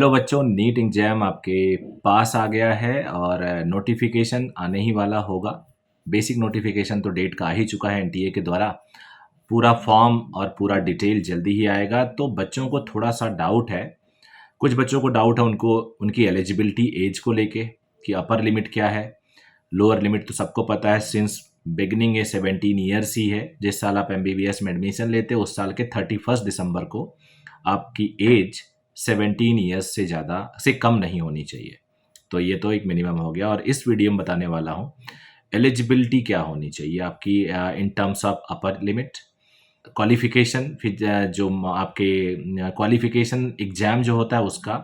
Hello बच्चों, NEET exam आपके पास आ गया है और नोटिफिकेशन आने ही वाला होगा। बेसिक नोटिफिकेशन तो डेट का आ ही चुका है एनटीए के द्वारा। पूरा फॉर्म और पूरा डिटेल जल्दी ही आएगा। तो बच्चों को थोड़ा सा डाउट है, कुछ बच्चों को डाउट है उनको उनकी एलिजिबिलिटी एज को लेके कि अपर लिमिट क्या है, लोअर लिमिट तो सबको पता है। सिंस बिगनिंग ये 17 ईयर्स ही है। जिस साल आप एमबीबीएस में एडमिशन लेते हो उस साल के 31 दिसंबर को आपकी एज 17 ईयर्स से ज़्यादा से कम नहीं होनी चाहिए। तो ये तो एक मिनिमम हो गया। और इस वीडियो में बताने वाला हूँ एलिजिबिलिटी क्या होनी चाहिए आपकी in terms of upper limit, qualification, फिर जो आपके क्वालिफिकेशन एग्ज़ाम जो होता है उसका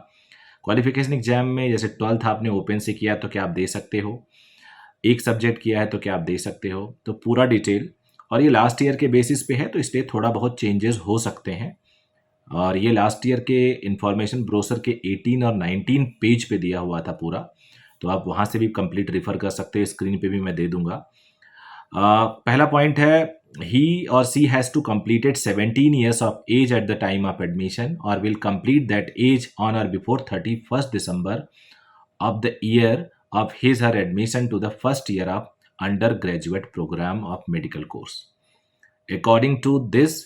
क्वालिफिकेशन एग्ज़ाम में जैसे 12th आपने ओपन से किया तो क्या आप दे सकते हो, एक सब्जेक्ट किया है तो क्या आप दे सकते हो। तो पूरा डिटेल, और ये लास्ट ईयर के बेसिस पे है तो इसलिए थोड़ा बहुत चेंजेस हो सकते हैं। और ये लास्ट ईयर के इंफॉर्मेशन ब्रोशर के 18 और 19 पेज पे दिया हुआ था पूरा, तो आप वहाँ से भी कंप्लीट रेफर कर सकते हो। स्क्रीन पे भी मैं दे दूंगा। पहला पॉइंट है, ही और सी has to completed 17 years of age at the time of admission or will complete that age on or before 31st December of the year of his or her admission to the first year of undergraduate program of medical course. According to this,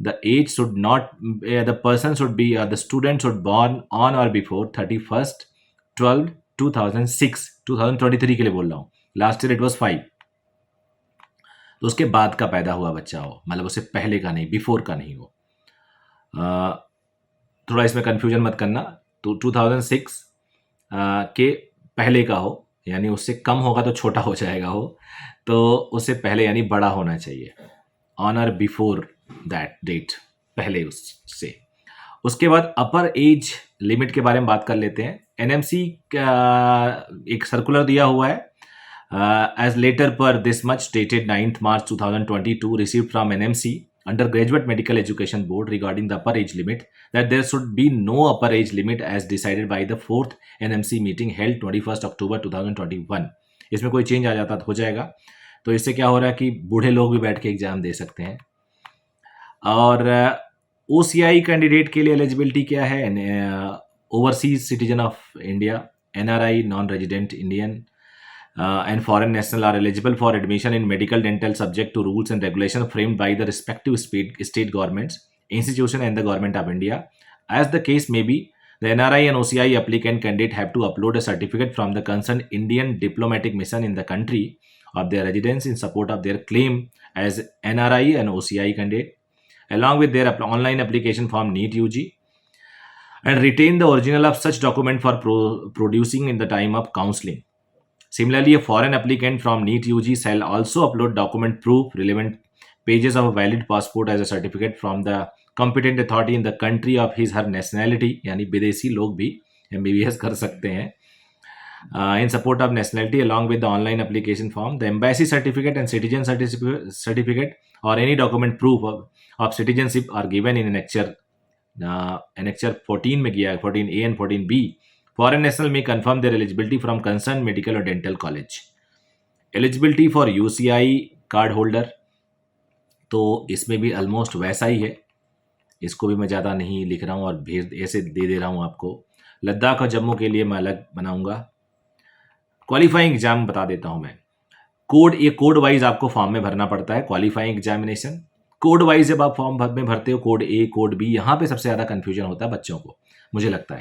the age should not the person should be the student should born on or before 31st 12 2006 2023 के लिए बोल रहा हूँ। Last year it was 5, तो उसके बाद का पैदा हुआ बच्चा हो, मतलब उससे पहले का नहीं, बिफोर का नहीं हो। थोड़ा इसमें कन्फ्यूजन मत करना। तो 2006 के पहले का हो, यानी उससे कम होगा तो छोटा हो जाएगा हो, तो उससे पहले यानी बड़ा होना चाहिए। ऑन और बिफोर दैट डेट, पहले उससे। उसके बाद अपर एज लिमिट के बारे में बात कर लेते हैं। एनएमसी का एक सर्कुलर दिया हुआ है, as later per this much dated 9th March 2022 received from NMC Undergraduate Medical Education Board regarding the upper age limit, that there should be no upper age limit as decided by the 4th NMC meeting held 21st October 2021। इसमें कोई change आ जाता तो हो जाएगा। तो इससे क्या हो रहा है कि बूढ़े लोग भी बैठ के एग्जाम दे सकते हैं। और ओसीआई कैंडिडेट के लिए एलिजिबिलिटी क्या है, overseas citizen of India, NRI, non resident Indian and foreign national are eligible for admission in medical dental subject to rules and regulations framed by the respective state governments, institution and the government of India. As the case may be, the NRI and OCI applicant candidate have to upload a certificate from the concerned Indian diplomatic mission in the country of their residence in support of their claim as NRI and OCI candidate, along with their online application form NEET UG, and retain the original of such document for producing in the time of counseling. Similarly, a foreign applicant from NEET UG shall also upload document proof relevant pages of a valid passport as a certificate from the competent authority in the country of his her nationality, यानी विदेशी लोग भी MBBS कर सकते हैं in support of nationality, along with the online application form, the embassy certificate and citizen certificate or any document proof of citizenship are given in annexure 14 में किया है, 14A and 14B. Foreign national may confirm their eligibility from concerned medical or dental college. Eligibility for UCI card holder, तो इसमें भी almost वैसा ही है। इसको भी मैं ज़्यादा नहीं लिख रहा हूँ और भेज ऐसे दे रहा हूँ आपको। लद्दाख और जम्मू के लिए मैं अलग बनाऊँगा। क्वालिफाइंग एग्जाम बता देता हूँ मैं। ये कोड वाइज आपको फॉर्म में भरना पड़ता है। क्वालिफाइंग एग्जामिनेशन कोड वाइज जब आप फॉर्म में भरते हो, कोड ए, कोड बी, यहाँ पे सबसे ज़्यादा कन्फ्यूजन होता है बच्चों को, मुझे लगता है।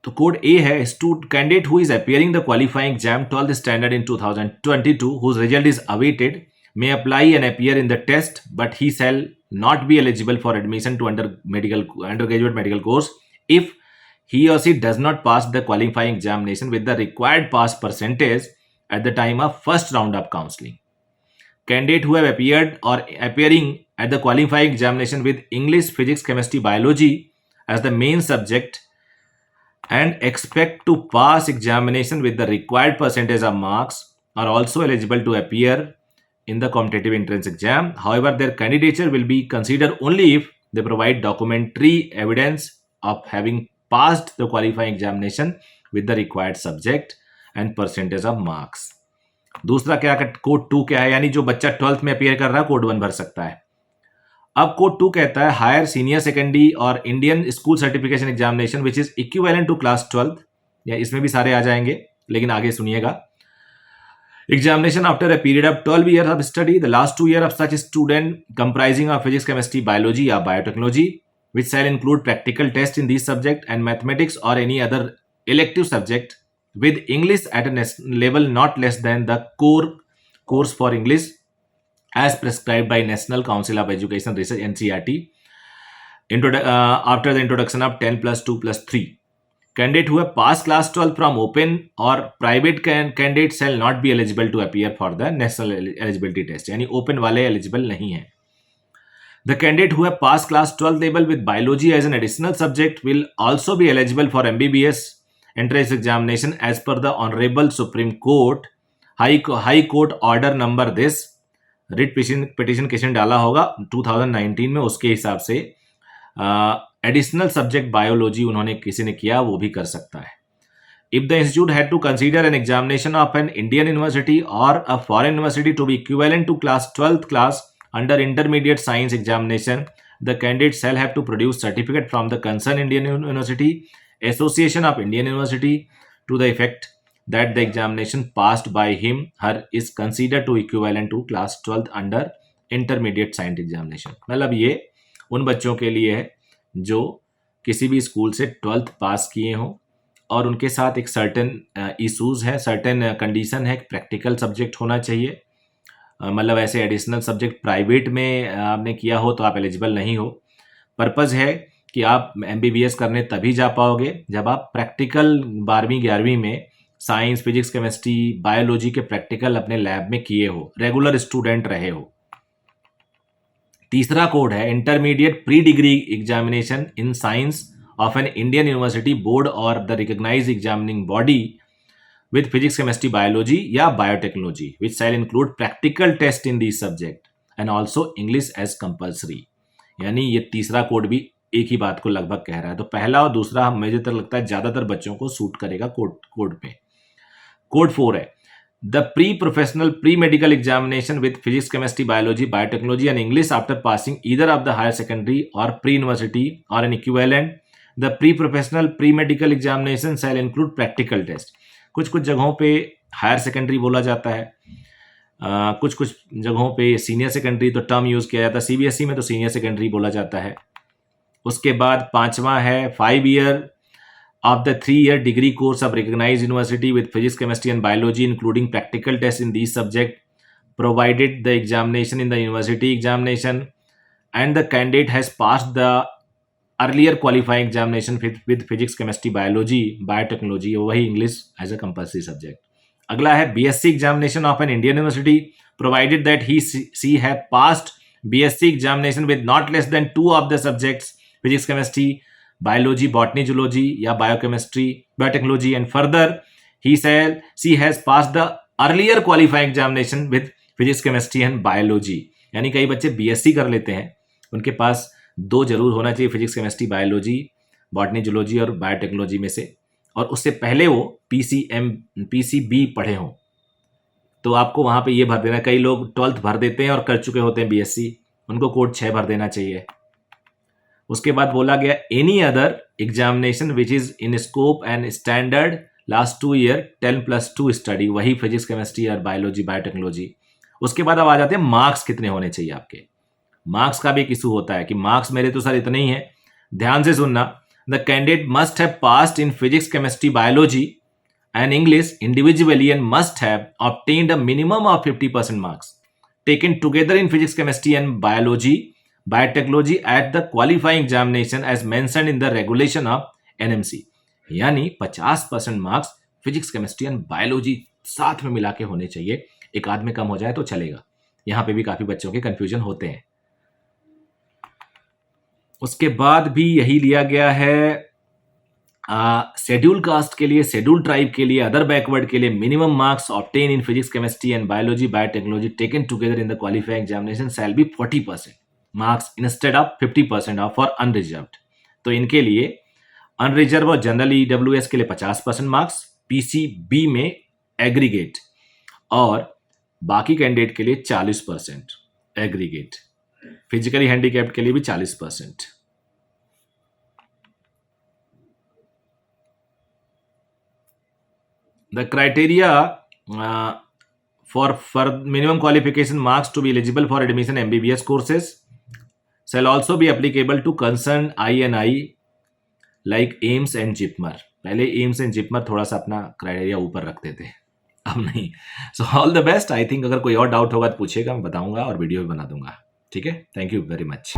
तो कोड ए है, candidate who is appearing the qualifying exam 12th standard in 2022 whose result is awaited may apply and appear in the test, but he shall not be eligible for admission to undergraduate medical course if he or she does not pass the qualifying examination with the required pass percentage at the time of first round of counseling. Candidate who have appeared or appearing at the qualifying examination with English, Physics, Chemistry, Biology as the main subject and expect to pass examination with the required percentage of marks are also eligible to appear in the competitive entrance exam. However, their candidature will be considered only if they provide documentary evidence of having passed the qualifying examination with the required subject and percentage of marks. दूसरा क्या, code 2 क्या है, यानी जो बच्चा 12th में appear कर रहा है कोड 1 भर सकता है। अब कोड 2 कहता है हायर सीनियर सेकेंडरी और Indian school certification examination which is equivalent to class 12, या इसमें भी सारे आ जाएंगे, लेकिन आगे सुनिएगा. Examination after a period of 12 years of study, the last 2 years of such student comprising of physics, chemistry, biology or biotechnology, which shall include practical tests in these subject and mathematics or any other elective subject, with English at a level not less than the core course for English as prescribed by National Council of Education Research NCERT, after the introduction of 10 plus 2 plus 3. Candidate who have passed class 12 from open or private candidate shall not be eligible to appear for the national eligibility test. यानी open वाले eligible नहीं है. The candidate who have passed class 12 level with biology as an additional subject will also be eligible for MBBS entrance examination as per the Honorable Supreme Court High Court order number this. Writ petition डाला होगा 2019 में, उसके हिसाब से additional subject biology उन्होंने किसी ने किया, वो भी कर सकता है. If the institute had to consider an examination of an Indian university और a foreign university to be equivalent to class 12th class under intermediate science examination, the candidate shall have to produce certificate from the concern Indian university association of Indian university to the effect that the examination passed by him her is considered to equivalent to class 12th under intermediate science examination. मतलब ये उन बच्चों के लिए है जो किसी भी स्कूल से 12th पास किए हों और उनके साथ एक सर्टेन इशूज़ है, सर्टेन कंडीशन है, प्रैक्टिकल सब्जेक्ट होना चाहिए. मतलब ऐसे एडिशनल सब्जेक्ट प्राइवेट में आपने किया हो तो आप एलिजिबल नहीं हो. पर्पज़ है कि आप MBBS करने तभी जा पाओगे जब आप प्रैक्टिकल 12वीं 11वीं में साइंस, फिजिक्स, केमिस्ट्री, बायोलॉजी के प्रैक्टिकल अपने लैब में किए हो, रेगुलर स्टूडेंट रहे हो. तीसरा कोड है intermediate pre degree examination in science of an Indian university board और the recognised examining body with physics, chemistry, biology या biotechnology which shall include practical test in this subject and also English as compulsory. यानी ये तीसरा code भी एक ही बात को लगभग कह रहा है. तो पहला और दूसरा मुझे तो लगता है ज़्यादातर बच्चों को सूट करेगा कोड पे. कोड 4 है the pre professional pre medical examination with physics, chemistry, biology, biotechnology and English after passing either of the higher secondary और प्री यूनिवर्सिटी और an equivalent. The pre professional pre medical examination shall include practical test. कुछ कुछ जगहों पे higher secondary बोला जाता है, कुछ कुछ जगहों पे सीनियर सेकेंडरी तो टर्म यूज़ किया जाता है. CBSE में तो सीनियर सेकेंडरी बोला जाता है. उसके बाद 5वां है 5 year of the 3-year degree course of recognized university with physics, chemistry and biology including practical tests in these subjects, provided the examination in the university examination and the candidate has passed the earlier qualifying examination with physics, chemistry, biology, biotechnology, वही English as a compulsory subject. अगला है BSc examination of an Indian university, provided that she have passed BSc examination with not less than 2 of the subjects physics, chemistry, biology, botany, zoology या biochemistry, biotechnology and further she has passed the earlier qualifying examination with physics, chemistry and biology. यानी कई बच्चे BSc कर लेते हैं, उनके पास 2 जरूर होना चाहिए, physics, chemistry, biology, botany, zoology और बायोटेक्नोलॉजी में से, और उससे पहले वो PCB पढ़े हों. तो आपको वहाँ पे ये भर देना. कई लोग 12th भर देते हैं और कर चुके होते हैं BSc, उनको कोड 6 भर देना चाहिए. उसके बाद बोला गया any other examination which is in scope and standard last 2 year 10+2 study, वही फिजिक्स, केमिस्ट्री और बायोलॉजी, बायोटेक्नोलॉजी. उसके बाद अब आ जाते हैं मार्क्स कितने होने चाहिए आपके. मार्क्स का भी एक इशू होता है कि मार्क्स मेरे तो सर इतने ही हैं. ध्यान से सुनना. The candidate must have passed in physics, chemistry, biology and English individually and must have obtained a minimum of 50% marks taken together in physics, chemistry and biology, biotechnology at the qualifying examination as mentioned in the regulation of NMC. यानी 50% marks physics, chemistry and biology साथ में मिला के होने चाहिए. एक आध में कम हो जाए तो चलेगा. यहाँ पे भी काफी बच्चों के कंफ्यूजन होते हैं. उसके बाद भी यही लिया गया है शेड्यूल कास्ट के लिए, शेड्यूल ट्राइब के लिए, अदर बैकवर्ड के लिए minimum marks obtain in physics, chemistry and biology, biotechnology taken together in the qualifying examination shall be 40% marks instead of 50% of for unreserved. तो इनके लिए अनरिजर्व और जनरल EWS के लिए 50% मार्क्स, PCB में एग्रीगेट, और बाकी कैंडिडेट के लिए 40% एग्रीगेट. फिजिकली हैंडीकैप्ड के लिए भी 40%। The criteria for minimum qualification marks to be eligible for admission MBBS courses shall also be applicable to concerned INI like AIIMS and JIPMER. पहले एम्स एंड जिपमर थोड़ा सा अपना क्राइटेरिया ऊपर रखते थे, अब नहीं। So all the best. I think अगर कोई और डाउट होगा तो पूछेगा, मैं बताऊंगा और वीडियो भी बना दूंगा। ठीक है, थैंक यू वेरी मच।